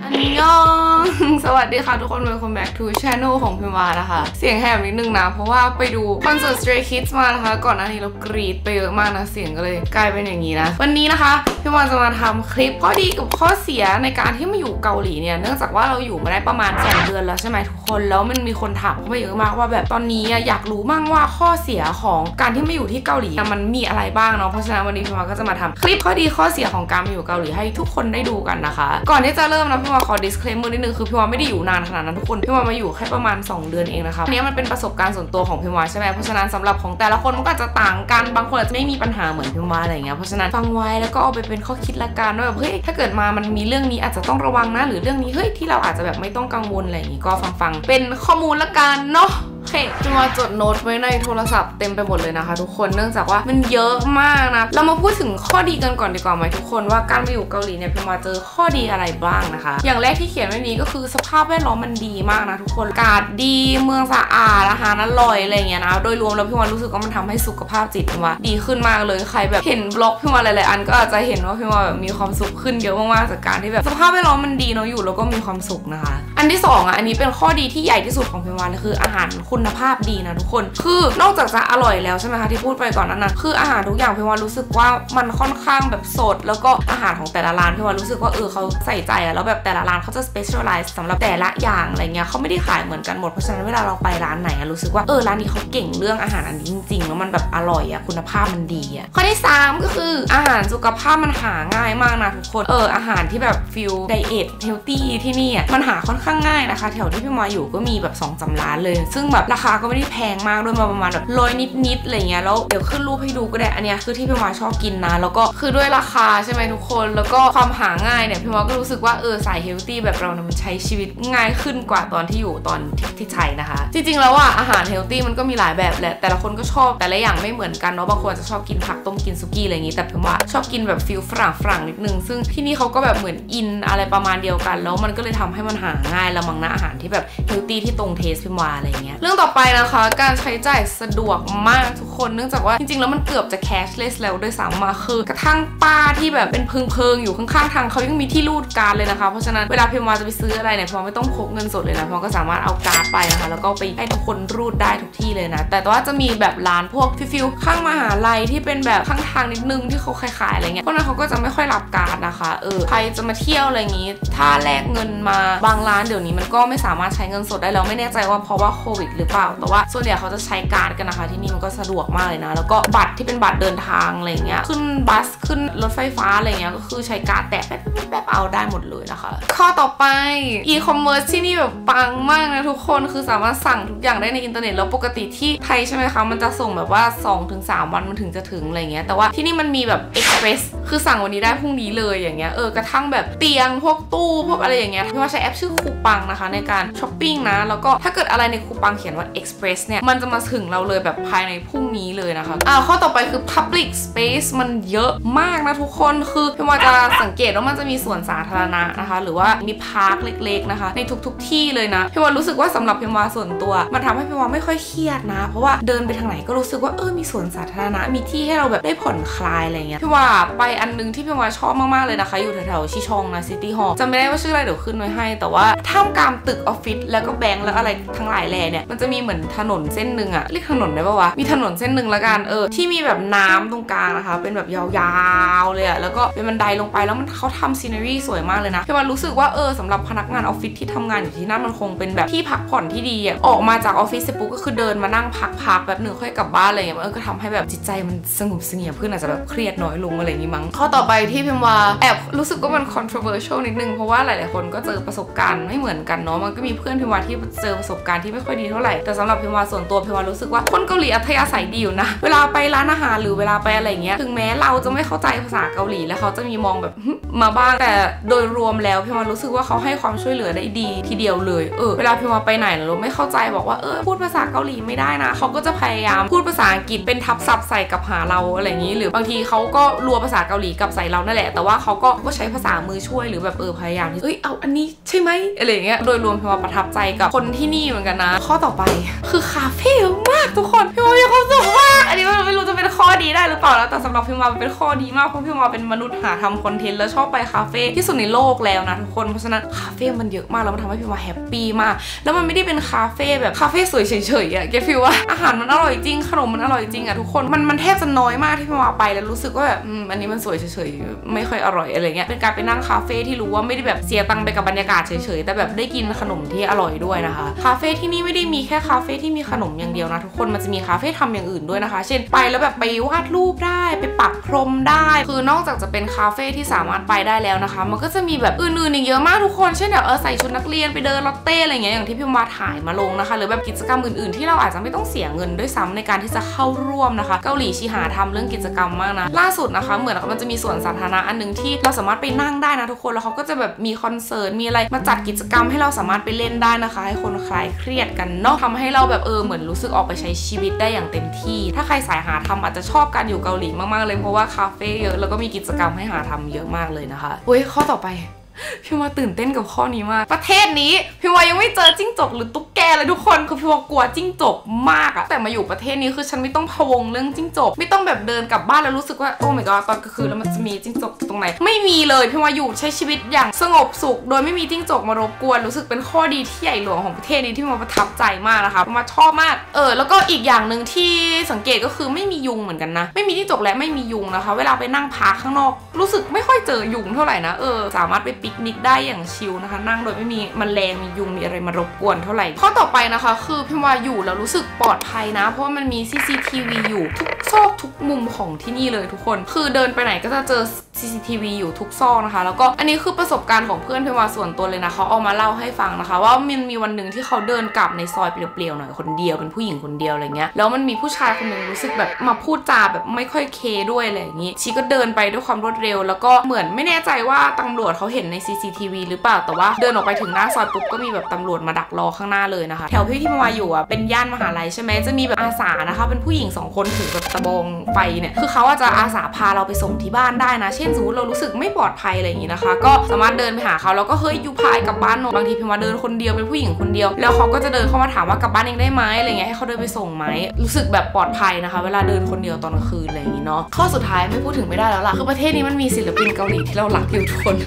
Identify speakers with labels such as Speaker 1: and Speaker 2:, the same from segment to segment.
Speaker 1: อันยอง สวัสดีค่ะทุกคน welcome back to channel ของพิมวานะคะเสียงแหบนิดนึงนะเพราะว่าไปดูคอนเสิร์ต Stray Kids มานะคะก่อนหน้านี้เรากรีดไปเยอะมากนะเสียงก็เลยกลายเป็นอย่างนี้นะวันนี้นะคะพิมวาจะมาทำคลิปข้อดีกับข้อเสียในการที่มาอยู่เกาหลีเนี่ยเนื่องจากว่าเราอยู่มาได้ประมาณ2 เดือนแล้วใช่ไหมทุกคนแล้วมันมีคนถามเข้ามาเยอะมากว่าแบบตอนนี้อยากรู้มั่งว่าข้อเสียของการที่มาอยู่ที่เกาหลีมันมีอะไรบ้างเนาะเพราะฉะนั้นวันนี้พิมวาก็จะมาทำคลิปข้อดีข้อเสียของการมาอยู่เกาหลีให้ทุกคนได้ดูกันนะคะก่อนที่จะเริ่มนะพิมวาขอ disclaimer นิดนึงคือพิมวาไม่ได้อยู่นานขนาดนั้นทุกคนพิมวามาอยู่แค่ประมาณ2 เดือนเองนะคะอันนี้มันเป็นประสบการณ์ส่วนตัวของพิมวาใช่ไหมเพราะฉะนั้นสำหรับของแต่ละคนมันก็อาจจะต่างกันบางคนอาจจะไม่มีปัญหาเหมือนพิมวาอะไรเงี้ยเพราะฉะนั้นฟังไว้แล้วก็เอาไปเป็นข้อคิดละกันว่าแบบเฮ้ยถ้าเกิดมามันมีเรื่องนี้อาจจะต้องระวังนะหรือเรื่องนี้เฮ้ยที่เราอาจจะแบบไม่ต้องกังวลอะไรอย่างงี้ก็ฟังเป็นข้อมูลละกันเนาะโอเคพิมวาจดโน้ตไว้ในโทรศัพท์เต็มไปหมดเลยนะคะทุกคนเนื่องจากว่ามันเยอะมากนะเรามาพูดถึงข้อดีกันก่อนดีกว่าไหมทุกคนว่าการไปอยู่เกาหลีเนี่ยพิมวาเจอข้อดีอะไรบ้างนะคะอย่างแรกที่เขียนไว้นี้ก็คือสภาพแวดล้อมมันดีมากนะทุกคนอากาศดีเมืองสะอาดอาหารอร่อยอะไรเงี้ยนะโดยรวมแล้วพิมวารู้สึกว่ามันทำให้สุขภาพจิตพิมวาดีขึ้นมากเลยใครแบบเห็นบล็อกพิมวาหลายๆอันก็อาจจะเห็นว่าพิมวาแบบมีความสุขขึ้นเยอะมากๆจากการที่แบบสภาพแวดล้อมมันดีเนาะอยู่แล้วก็มีความสุขนะคะอันที่2อ่ะอันนี้เป็นข้อดีที่ใหญ่ที่สุดของพิมวาเลยคืออาหารคุณภาพดีนะทุกคนคือนอกจากจะอร่อยแล้วใช่ไหมคะที่พูดไปก่อนนั้นนะคืออาหารทุกอย่างพิมวารู้สึกว่ามันค่อนข้างแบบสดแล้วก็อาหารของแต่ละร้านพิมวารู้สึกว่าเขาใส่ใจอะแล้วแบบแต่ละร้านเขาจะ specialize สำหรับแต่ละอย่างอะไรเงี้ยเขาไม่ได้ขายเหมือนกันหมดเพราะฉะนั้นเวลาเราไปร้านไหนรู้สึกว่าร้านนี้เขาเก่งเรื่องอาหารอันนี้จริงๆแล้วมันแบบอร่อยอะคุณภาพมันดีอะข้อที่3ก็คืออาหารสุขภาพมันหาง่ายมากนะทุกคนอาหารที่แบบฟิลไดเอทเฮลตี้ที่นี่มันหาค่อนข้างง่ายนะคะแถวที่พิมวาอยู่ก็มีแบบ2-3 ร้านเลยซึ่งแบบราคาก็ไม่ได้แพงมากด้วยประมาณแบบ100นิดๆอะไรเงี้ยแล้วเดี๋ยวขึ้นรูปให้ดูก็ได้อันเนี้ยคือที่พิมวาชอบกินนะแล้วก็คือด้วยราคาใช่ไหมทุกคนแล้วก็ความหาง่ายเนี่ยพิมวาก็รู้สึกว่าสายเฮลตี้แบบเราเนี่ยมันใช้ชีวิตง่ายขึ้นกว่าตอนที่อยู่ตอนที่ไทยนะคะจริงๆแล้วอาหารเฮลตี้มันก็มีหลายแบบแหละแต่ละคนก็ชอบแต่ละอย่างไม่เหมือนกันเนาะบางคนจะชอบกินผักต้มกินซุกี้อะไรอย่างงี้แต่พิมวาชอบกินแบบฟิลฝรั่งนิดนึงซึ่งที่นี่เขาก็แบบเหมือนอินอะไรประมาณเดียวกันแล้วมันก็เลยทำให้มันหาง่ายละมั้งนะอาหารที่แบบเฮลตี้ที่ตรงเทสพิมวาอะไรเงี้ยเรื่องต่อไปนะคะการใช้จ่ายสะดวกมากทุกคนเนื่องจากว่าจริงๆแล้วมันเกือบจะ cashless แล้วด้วยซ้ำมาคือกระทั่งป้าที่แบบเป็นเพิงอยู่ข้างๆทางเขายังมีที่รูดการ์ดเลยนะคะเพราะฉะนั้นเวลาพิมวาจะไปซื้ออะไรเนี่ยพิมวาไม่ต้องพกเงินสดเลยนะพิมวาก็สามารถเอาการ์ดไปนะคะแล้วก็ไปให้ทุกคนรูดได้ทุกที่เลยนะแต่ว่าจะมีแบบร้านพวกฟิลข้างมหาลัยที่เป็นแบบข้างทางนิดนึงที่เขาขายอะไรเงี้ยพวกนั้นเขาก็จะไม่ค่อยรับการ์ดนะคะใครจะมาเที่ยวอะไรอย่างงี้ถ้าแลกเงินมาบางร้านเดี๋ยวนี้มันก็ไม่สามารถใช้เงินสดได้แล้วไม่แน่ใจว่าเพราะว่าโควิดหรือเปล่าแต่ว่าส่วนใหญ่เขาจะใช้การ์ดกันนะคะที่นี่มันก็สะดวกมากเลยนะแล้วก็บัตรที่เป็นบัตรเดินทางอะไรเงี้ยขึ้นบัสขึ้นรถไฟฟ้าอะไรเงี้ยก็คือใช้การ์ดแตะแป๊บเอาได้หมดเลยนะคะข้อต่อไปอีคอมเมิร์ซที่นี่แบบปังมากนะทุกคนคือสามารถสั่งทุกอย่างได้ในอินเทอร์เน็ตแล้วปกติที่ไทยใช่ไหมคะมันจะส่งแบบว่า 2-3 วันมันถึงจะถึงอะไรเงี้ยแต่ว่าที่นี่มันมีแบบเอ็กซ์เพรสคือสั่งวันนี้ได้พรุ่งนี้เลยอย่างเงี้ยกระทั่งแบบเตียงพวกตู้พวกอะไรอย่างเงี้ยพี่ว่าใช้แอปชื่อคูปังนะคะในการช้อปปิ้งนะแล้วก็ถ้าเกิดอะไรในคูปังเขียนว่า Express เนี่ยมันจะมาถึงเราเลยแบบภายในพรุ่งนี้เลยนะคะข้อต่อไปคือ Public Space มันเยอะมากนะทุกคนคือพี่ว่าจะสังเกตว่ามันจะมีสวนสาธารณะนะคะหรือว่ามีพาร์คเล็กๆนะคะในทุกที่เลยนะพี่ว่ารู้สึกว่าสำหรับพี่ว่าส่วนตัวมันทำให้พี่ว่าไม่ค่อยเครียดนะเพราะว่าเดินไปทางไหนก็รู้สึกว่ามีสวนสาธารณะมีที่ให้เราแบบได้ผ่อนคลายอะไรเงี้ยพี่ว่าไปอันนึงที่พี่ว่าชอบมากๆเลยนะคะอยู่แถวๆชิชองนะซิตี้ฮอลล์จำไม่ได้ว่าชื่ออะไรเดี๋ยวขึ้นไว้ให้แต่ว่าท่ามกลางตึกออฟฟิศแล้วก็แบงก์แล้วอะไรทั้งหลายแหล่เนี่ยมันจะมีเหมือนถนนเส้นหนึ่งเรียกถนนได้ปะวะมีถนนเส้นหนึ่งละกันที่มีแบบน้ำตรงกลางนะคะเป็นแบบยาวๆเลยแล้วก็เป็นบันไดลงไปแล้วเขาทำซีนารีสวยมากเลยนะพี่ว่ารู้สึกว่าสำหรับพนักงานออฟฟิศที่ทำงานอยู่ที่นั่นมันคงเป็นแบบที่พักผ่อนที่ดีออกมาจากออฟฟิศเสร็จปุ๊บก็คือเดินมานั่งพักแบบหนึ่งค่อยกลับบ้านอะไรอย่างเงี้ยก็ทำให้แบบจิตใจมันสงบเสงี่ยมขึ้นอาจจะแบบเครียดน้อยลงอะไรอย่างงี้มั้งข้อต่อไปที่พิมว่าแอบรู้สึกว่ามัน controversial นิดนึงเพราะว่าหลายๆคนก็เจอประสบการณ์ไม่เหมือนกันเนาะมันก็มีเพื่อนพิมว่าที่เจอประสบการณ์ที่ไม่ค่อยดีเท่าไหร่แต่สำหรับพิมว่าส่วนตัวพิมว่ารู้สึกว่าคนเกาหลีอัธยาศัยดีอยู่นะเวลาไปร้านอาหารหรือเวลาไปอะไรเงี้ยถึงแม้เราจะไม่เข้าใจภาษาเกาหลีแล้วเขาจะมีมองแบบมาบ้างแต่โดยรวมแล้วพิมว่ารู้สึกว่าเขาให้ความช่วยเหลือได้ดีทีเดียวเลยเวลาพิมว่าไปไหนเราไม่เข้าใจบอกว่าพูดภาษาเกาหลีไม่ได้นะเขาก็จะพยายามพูดภาษาอังกฤษเป็นทับศัพท์ใส่กับหาเราอะไรอย่างนี้หรือบางทีเขาก็รัวภาษาเกาหลีกับใส่เรานั่นแหละแต่ว่าเขาก็ใช้ภาษามือช่วยหรือแบบพยายามที่เอาอันนี้ใช่ไหมอะไรอย่างเงี้ยโดยรวมพิมว่าประทับใจกับคนที่นี่เหมือนกันนะข้อต่อไปคือคาเฟ่เยอะมากทุกคนพิมว่ามีความสุขมาก อันนี้มันไม่รู้จะเป็นข้อดีได้หรือเปล่าแล้วแต่สำหรับพิมพ์มันเป็นข้อดีมากเพราะพิมพ์เป็นมนุษย์หาทำคอนเทนต์แล้วชอบไปคาเฟ่ที่สุดในโลกแล้วนะทุกคนเพราะฉะนั้นคาเฟ่มันเยอะมากแล้วมันทำให้พิมพ์แฮปปี้มากแล้วมันไม่ได้เป็นคาเฟ่แบบคาเฟ่สวยเฉยๆอะเก็ตฟีลว่าอาหารมันอร่อยจริงขนมมันอร่อยจริงอะทุกคนมันแทบจะน้อยมากที่พิมพ์ไปแล้วรู้สึกว่าแบบอันนี้มันสวยเฉยๆไม่ค่อยอร่อยอะไรเงี้ยเป็นการไปนั่งคาเฟ่ที่รู้ว่าไม่ได้แบบเสียตังค์ไปกับบรรยากาศเฉยๆแต่แบบได้กินขนมที่อร่อยด้วยนะคะคาเฟ่ที่นี่ไม่ได้มีแค่คาเฟ่ที่มีขนมอย่างเดียวนะทุกคนมันจะมีคาเฟ่ทำอย่างอื่นด้วยนะคะเช่นไปแล้วแบบไปวาดรูปได้ไปปักพรมได้คือนอกจากจะเป็นคาเฟ่ที่สามารถไปได้แล้วนะคะมันก็จะมีแบบอื่นๆอีกเยอะมากทุกคนเช่นแบบใส่ชุดนักเรียนไปเดินลอตเต้อะไรเงี้ยอย่างที่พิมพ์มาถ่ายมาลงนะคะหรือแบบกิจกรรมอื่นๆที่เราอาจจะไม่ต้องเสียเงินด้วยซ้ำในการที่จะเข้าร่วมนะคะเกาหลีชิหาทำเรื่องกิจกรรมมากนะล่าสุดนะคะเหมือนมันจะมีสวนสาธารณะอันนึงที่เราสามารถไปนั่งได้นะทุกคนแล้วเขาก็จะแบบมีคอนเสิร์ตมีอะไรมาจัดกิจกรรมให้เราสามารถไปเล่นได้นะคะให้คนคลายเครียดกันเนาะทำให้เราแบบเหมือนรู้สึกออกไปใช้ชีวิตได้อย่างเต็มที่ถ้าใครสายหาทำอาจจะชอบการอยู่เกาหลีมากๆเลยเพราะว่าคาเฟ่เยอะแล้วก็มีกิจกรรมให้หาทำเยอะมากเลยนะคะเฮ้ยข้อต่อไปพี่ว่าตื่นเต้นกับข้อนี้มากประเทศนี้พี่ว่ายังไม่เจอจิ้งจกหรือตุ๊กแกเลยทุกคนคือพี่ว่ากลัวจิ้งจกมากอะแต่มาอยู่ประเทศนี้คือฉันไม่ต้องพะวงเรื่องจิ้งจกไม่ต้องแบบเดินกลับบ้านแล้วรู้สึกว่าโอ้ my god ตอนกลางคืนแล้วมันจะมีจิ้งจกตรงไหนไม่มีเลยพี่ว่าอยู่ใช้ชีวิตอย่างสงบสุขโดยไม่มีจิ้งจกมารบกวนรู้สึกเป็นข้อดีที่ใหญ่หลวงของประเทศนี้ที่มาประทับใจมากนะคะมาชอบมากแล้วก็อีกอย่างหนึ่งที่สังเกตก็คือไม่มียุงเหมือนกันนะไม่มีจิ้งจกและไม่มียุงนะคะเวลาไปนั่งพักข้างนอกรู้สึกไม่ค่อยเจอยุงเท่าไหร่นะสามารถไปปิกนิกได้อย่างชิลนะคะนั่งโดยไม่มีแมลงมียุงมีอะไรมารบกวนเท่าไหร่ข้อต่อไปนะคะคือพี่ว่าอยู่แล้วรู้สึกปลอดภัยนะเพราะว่ามันมี CCTV อยู่ทุกซอกทุกมุมของที่นี่เลยทุกคนคือเดินไปไหนก็จะเจอ CCTV อยู่ทุกซอกนะคะแล้วก็อันนี้คือประสบการณ์ของเพื่อนพี่ว่าส่วนตัวเลยนะเขาเอามาเล่าให้ฟังนะคะว่ามันมีวันหนึ่งที่เขาเดินกลับในซอยเปลี่ยวๆหน่อยคนเดียวเป็นผู้หญิงคนเดียวอะไรเงี้ยแล้วมันมีผู้ชายคนหนึ่งรู้สึกแบบมาพูดจาแบบไม่ค่อยเคด้วยอะไรอย่างงี้ชีก็เดินไปด้วยความรวดเร็วแล้วก็เหมือนไม่แน่ใจว่าตำรวจเขาเห็นใน CCTV หรือเปล่าแต่ว่าเดินออกไปถึงหน้าซอยปุ๊บก็มีแบบตำรวจมาดักรอข้างหน้าเลยนะคะแถวที่มาอยู่อ่ะเป็นย่านมหาลัยใช่ไหมจะมีแบบอาสานะคะเป็นผู้หญิง2คนถือแบบตะบองไฟเนี่ยคือเขาอาจจะอาสาพาเราไปส่งที่บ้านได้นะเช่นสมมติเรารู้สึกไม่ปลอดภัยอะไรอย่างงี้นะคะก็สามารถเดินไปหาเขาแล้วก็เฮ้ยยูพายกลับบ้านหน่อยบางทีพิมมาเดินคนเดียวเป็นผู้หญิงคนเดียวแล้วเขาก็จะเดินเข้ามาถามว่ากลับบ้านเองได้ไหมอะไรเงี้ยให้เขาเดินไปส่งไหมรู้สึกแบบปลอดภัยนะคะเวลาเดินคนเดียวตอนกลางคืนอะไรอย่างงี้เนาะข้อสุดท้ายไม่พูดถึงไม่ได้แล้วล่ะคือประเทศนี้มันมีศิลปินเกาหลีที่เรารักอยู่ทุกคน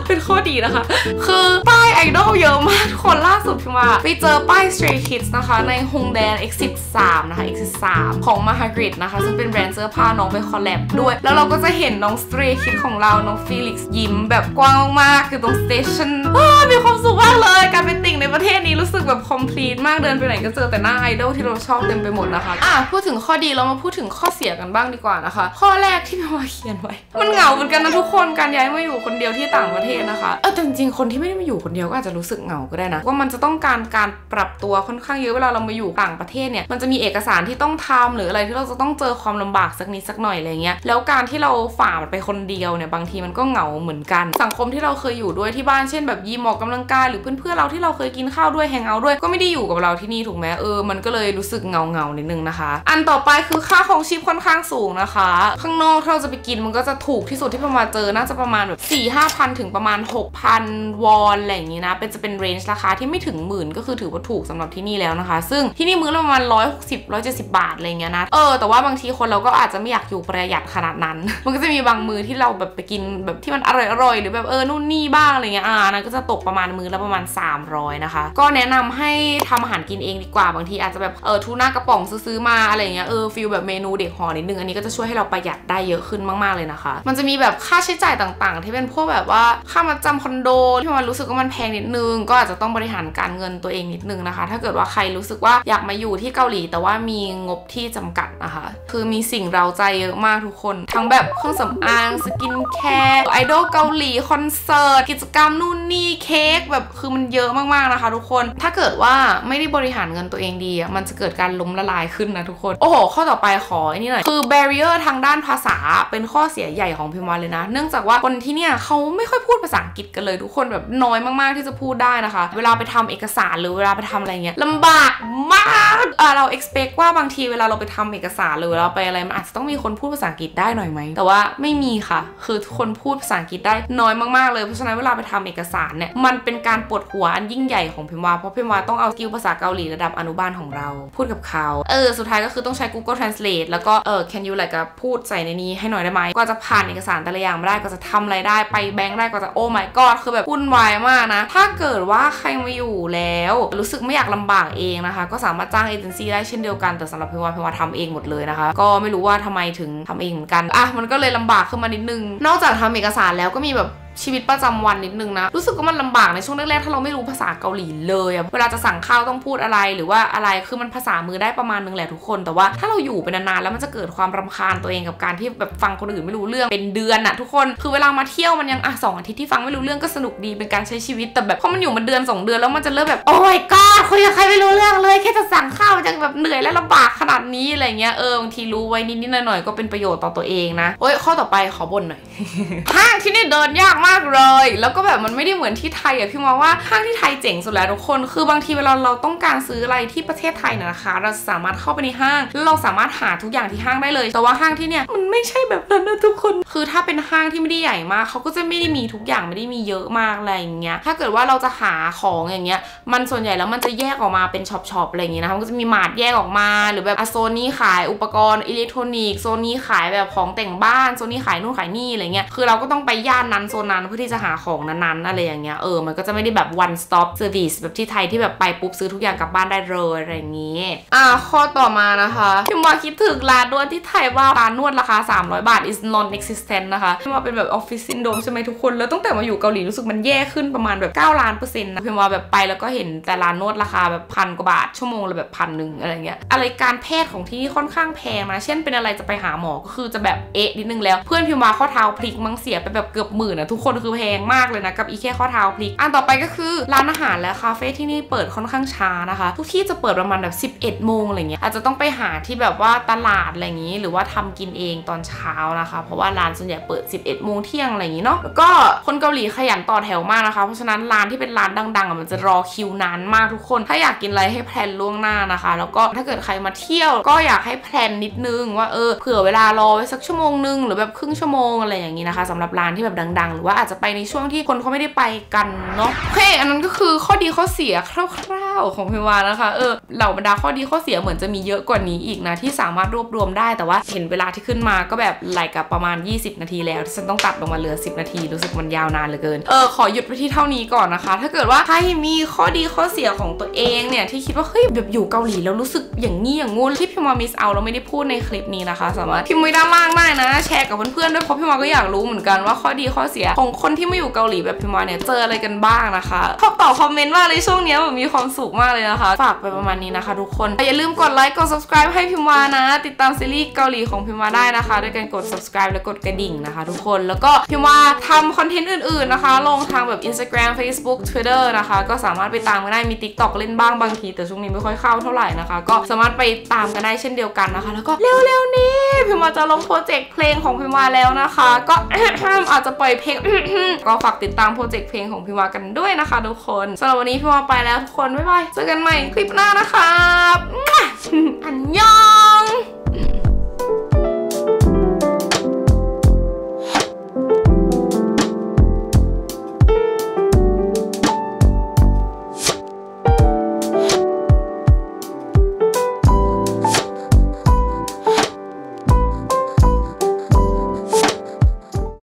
Speaker 1: เป็นข้อดีนะคะคือป้ายไอดอลเยอะมากคนล่าสุดพิมว่าไปเจอป้าย Stray Kids นะคะในฮงแดน X13 นะคะ X13 ของ Mahagrid นะคะซึ่งเป็นแบรนด์เสื้อผ้าน้องไปคอลแลบด้วยแล้วเราก็จะเห็นน้อง Stray Kids ของเราน้องฟิลิกซ์ยิ้มแบบกว้างมากคือตรงสเตชันมีความสุขมากเลยการเป็นติ่งในประเทศนี้รู้สึกแบบ complete มากเดินไปไหนก็เจอแต่หน้าไอดอลที่เราชอบเต็มไปหมดนะคะพูดถึงข้อดีเรามาพูดถึงข้อเสียกันบ้างดีกว่านะคะข้อแรกที่พี่ว่าเขียนไว้มันเหงาเหมือนกันนะทุกคนการย้ายมาอยู่คนเดียวที่ต่างประเทศนะคะแต่จริงๆคนที่ไม่ได้มาอยู่คนเดียวก็อาจจะรู้สึกเหงาก็ได้นะว่ามันจะต้องการปรับตัวค่อนข้างเยอะเวลาเรามาอยู่ต่างประเทศเนี่ยมันจะมีเอกสารที่ต้องทำหรืออะไรที่เราจะต้องเจอความลำบากสักนิดสักหน่อยอะไรเงี้ยแล้วการที่เราฝ่ามันไปคนเดียวเนี่ยบางทีมันก็เหงาเหมือนกันสังคมที่เราเคยอยู่ด้วยที่บ้านเช่นแบบยิมออกกำลังกายหรือเพื่อนๆเราที่เราเคยกินข้าวด้วยแฮงเอาท์ด้วยก็ไม่ได้อยู่กับเราที่นี่ถูกไหมมันก็เลยรู้สึกเหงานิดนึงนะคะอันต่อไปคือค่าของชีพค่อนข้างสูงนะคะข้างนอกถ้าเราจะไปกินมันก็จะถูกที่สุดที่ประมาณเจอน่าจะประมาณแบบ 4-5,000 ถึงประมาณ 6,000 วอนอะไรอย่างงี้นะจะเป็นเรนจ์ราคาที่ไม่ถึงหมื่นก็คือถือว่าถูกสำหรับที่นี่แล้วนะคะซึ่งที่นี่มื้อละประมาณ160-170 บาทอะไรเงี้ยนะแต่ว่าบางทีคนเราก็อาจจะไม่อยากอยู่ประหยัดขนาดนั้น มันก็จะมีบางมื้อที่เราแบบไปกินแบบที่มันอร่อยหรือแบบนู่นนี่บ้างอะไรเงี้ยนั่นก็จะตกประมาณมื้อละประมาณ300นะคะก็แนะนำให้ทำอาหารกินเองดีกว่าบางทีอาจจะแบบทูน่ากระป๋องซื้อมาอะไรเงี้ยฟีลแบบเมนูเด็กห่อนิดนึงอันนี้ก็จะช่วยให้เราประหยัดได้เยอะขึ้นมากๆเลยนะคะมันจะมีแบบค่าใช้จ่ายต่างๆที่เป็นพวกแบบว่าค่ามัดจำคอนโดที่มันรู้สึกว่ามันแพงนิดนึงก็อาจจะต้องบริหารการเงินตัวเองนิดนึงนะคะถ้าเกิดว่าใครรู้สึกว่าอยากมาอยู่ที่เกาหลีแต่ว่ามีงบที่จำกัดนะคะคือมีสิ่งเราใจเยอะมากทุกคนทั้งแบบเครื่องสำอางสกินแคร์ไอดอลเกาหลีคอนเสิร์ตกิจกรรมนู่นนี่เค้กแบบคือมันเยอะมากๆนะคะทุกคนถ้าเกิดว่าไม่ได้บริหารเงินตัวเองดีมันจะเกิดการล้มละลายขึ้นนะทุกคนโอ้โหข้อต่อไปขออันนี้หน่อยคือ barrier ทางด้านภาษาเป็นข้อเสียใหญ่ของพิมวาเลยนะเนื่องจากว่าคนที่เนี่ยเขาไม่ค่อยพูดภาษาอังกฤษกันเลยทุกคนแบบน้อยมากๆที่จะพูดได้นะคะเวลาไปทำเอกสารหรือเวลาไปทำอะไรเงี้ยลำบากมากเรา expect ว่าบางทีเวลาเราไปทำเอกสารหรือเราไปอะไรมันอาจจะต้องมีคนพูดภาษาอังกฤษได้หน่อยไหมแต่ว่าไม่มีค่ะคือทุกคนพูดภาษาอังกฤษได้น้อยมากๆเลยเพราะฉะนั้นเวลาไปทำเอกสารเนี่ยมันเป็นการปวดหัวอันยิ่งใหญ่ของพิมวา เพราะพิมว่าต้องเอาสกิลภาษาเกาหลีระดับอนุบาลของเราพูดกับเขาสุดท้ายก็คือต้องใช้ Google Translate แล้วก็can you like พูดใส่ในนี้ให้หน่อยได้ไหมก็จะผ่านเอกสารแต่ละอย่างไม่ได้ก็จะทำอะไรได้ไปแบงค์ได้ก็จะโอ้ my god คือแบบวุ่นวายมากนะถ้าเกิดว่าใครมาอยู่แล้วรู้สึกไม่อยากลำบากเองนะคะก็สามารถจ้างเอเจนซี่ได้เช่นเดียวกันแต่สำหรับพิมว่าทำเองหมดเลยนะคะก็ไม่รู้ว่าทำไมถึงทำเองเหมือนกันมันก็เลยลำบากขึ้นมานิดนึงนอกจากทำเอกสารแล้วก็มีแบบชีวิตประจำวันนิดนึงนะรู้สึกว่ามันลำบากในช่วงแรกๆถ้าเราไม่รู้ภาษาเกาหลีเลยเวลาจะสั่งข้าวต้องพูดอะไรหรือว่าอะไรคือมันภาษามือได้ประมาณนึงแหละทุกคนแต่ว่าถ้าเราอยู่ไปนานๆแล้วมันจะเกิดความรำคาญตัวเองกับการที่แบบฟังคนอื่นไม่รู้เรื่องเป็นเดือนอะทุกคนคือเวลามาเที่ยวมันยัง2 อาทิตย์ที่ฟังไม่รู้เรื่องก็สนุกดีเป็นการใช้ชีวิตแต่แบบพอมันอยู่มาเดือน2 เดือนแล้วมันจะเริ่มแบบโอ้ยก็คุยกับใครไม่รู้เรื่องเลยแค่จะสั่งข้าวมันจะแบบเหนื่อยและลำบากขนาดนี้อะไรเงี้ยบางทีรู้ไว้นิดๆหน่อยๆก็เป็นประโยชน์ต่อตัวเองนะข้อต่อไปขอบ่นหน่อย ห้างที่นี่เดินยากมากเลยแล้วก็แบบมันไม่ได้เหมือนที่ไทยพี่มองว่าห้างที่ไทยเจ๋งสุดแล้วทุกคนคือบางทีเวลาเราต้องการซื้ออะไรที่ประเทศไทยนะคะเราสามารถเข้าไปในห้างแล้วเราสามารถหาทุกอย่างที่ห้างได้เลยแต่ว่าห้างที่เนี่ยมันไม่ใช่แบบนั้นนะทุกคนคือถ้าเป็นห้างที่ไม่ได้ใหญ่มากเขาก็จะไม่ได้มีทุกอย่างไม่ได้มีเยอะมากอะไรอย่างเงี้ยถ้าเกิดว่าเราจะหาของอย่างเงี้ยมันส่วนใหญ่แล้วมันจะแยกออกมาเป็นช็อปอะไรอย่างเงี้ยนะคะมันก็จะมีมาร์ทแยกออกมาหรือแบบโซนนี้ขายอุปกรณ์อิเล็กทรอนิกส์โซนนี้ขายแบบของแต่งบ้านโซนนี้ขายนู่นขายนี่อะไรเงี้ยคือเราก็ต้องไปย่านนั้นโซนนั้นเพื่อที่จะหาของนั้นๆอะไรอย่างเงี้ยมันก็จะไม่ได้แบบ one stop service แบบที่ไทยที่แบบไปปุ๊บซื้อทุกอย่างกลับบ้านได้เลยอะไรอย่างงี้ข้อต่อมานะคะพิมว่าคิดถึงร้านนวดที่ไทยว่าร้านนวดราคา300 บาท is non existent นะคะพิมว่าเป็นแบบ office syndrome ใช่ไหมทุกคนแล้วตั้งแต่มาอยู่เกาหลีรู้สึกมันแย่ขึ้นประมาณแบบ9,000,000%นะพิมว่าแบบไปแล้วก็เห็นแต่ร้านนวดราคาแบบ1,000 กว่าบาทชั่วโมงละแบบ1,100อะไรเงี้ยอะไรการแพทย์ของที่นี่ค่อนข้างแพงนะเช่นเป็นอะไรจะไปหาหมอก็คือจะแบบนิดนึงแล้วเพื่อนพิมว่าข้อเท้าพลิกมั้งเสียไปแบบเกือบ10,000นะทุกคนคือแพงมากเลยนะกับอีแค่ข้อเท้าพลิกต่อไปก็คือร้านอาหารและคาเฟ่ที่นี่เปิดค่อนข้างช้านะคะทุกที่จะเปิดประมาณแบบ11 โมงอะไรเงี้ยอาจจะต้องไปหาที่แบบว่าตลาดอะไรอย่างงี้หรือว่าทำกินเองตอนเช้านะคะเพราะว่าร้านส่วนใหญ่เปิด11 โมงเที่ยงอะไรอย่างงี้เนาะแล้วก็คนเกาหลีขยันต่อแถวมากนะคะเพราะฉะนั้นร้านที่เป็นร้านดังๆมันจะรอคิวนานมากทุกคนถ้าอยากกินอะไรให้แพลนล่วงหน้านะคะแล้วก็ถ้าเกิดใครมาเที่ยวก็อยากให้แพลนนิดนึงว่าเผื่อเวลารอไว้สักชั่วโมงนึงหรือแบบครึ่งชั่วโมงอะไรอย่างงี้นะคะสำหรับร้านที่แบบดังๆหรือว่าอาจจะไปในช่วงที่คนเขาไม่ได้ไปกันเนาะอันนั้นก็คือข้อดีข้อเสียคร่าวๆของพิมวานะคะเหล่าบรรดาข้อดีข้อเสียเหมือนจะมีเยอะกว่านี้อีกนะที่สามารถรวบรวมได้แต่ว่าเห็นเวลาที่ขึ้นมาก็แบบไหลกับประมาณ20 นาทีแล้วฉันต้องตัดลงมาเหลือ10 นาทีรู้สึกมันยาวนานเหลือเกินขอหยุดไปที่เท่านี้ก่อนนะคะถ้าเกิดว่าใครมีข้อดีข้อเสียของตัวเองเนี่ยที่คิดว่าเฮ้ยแบบอยู่เกาหลีแล้วรู้สึกอย่างงี้อย่างงู้นที่พิมวามิสเอาแล้วไม่ได้พูดในคลิปนี้นะคะสามารถพิมพ์ไว้ด้านล่างได้นะแชร์กับเพื่อนๆด้วยเพราะพิมวาก็อยากรู้เหมือนกันว่าข้อดีข้อเสียของคนที่มาอยู่เกาหลีแบบพิมวาเนี่ยเจออะไรกันบ้างนะคะตอบคอมเมนต์มากเลยช่วงนี้แบบมีความสุขมากเลยนะคะฝากไปประมาณนี้นะคะทุกคนอย่าลืมกดไลค์กด subscribe ให้พิมวานะติดตามซีรีส์เกาหลีของพิมวาได้นะคะด้วยการกด subscribe และกดกระดิ่งนะคะทุกคนแล้วก็พิมวาทำคอนเทนต์อื่นๆนะคะลงทางแบบ Instagram Facebook Twitter นะคะก็สามารถไปตามกันได้มี TikTok เล่นบ้างบางทีแต่ช่วงนี้ไม่ค่อยเข้าเท่าไหร่นะคะก็สามารถไปตามกันได้เช่นเดียวกันนะคะแล้วก็เร็วๆนี้พิมวาจะลงโปรเจกต์เพลงของพิมวาแล้วนะคะก็อาจจะปล่อยเพลงก็ฝากติดตามโปรเจกต์เพลงของพิมวากันด้วยนะคะทุกคนสำหรับวันนี้พิมวาไปแล้วทุกคนบ๊ายบายเจอกันใหม่คลิปหน้านะคะอันยอง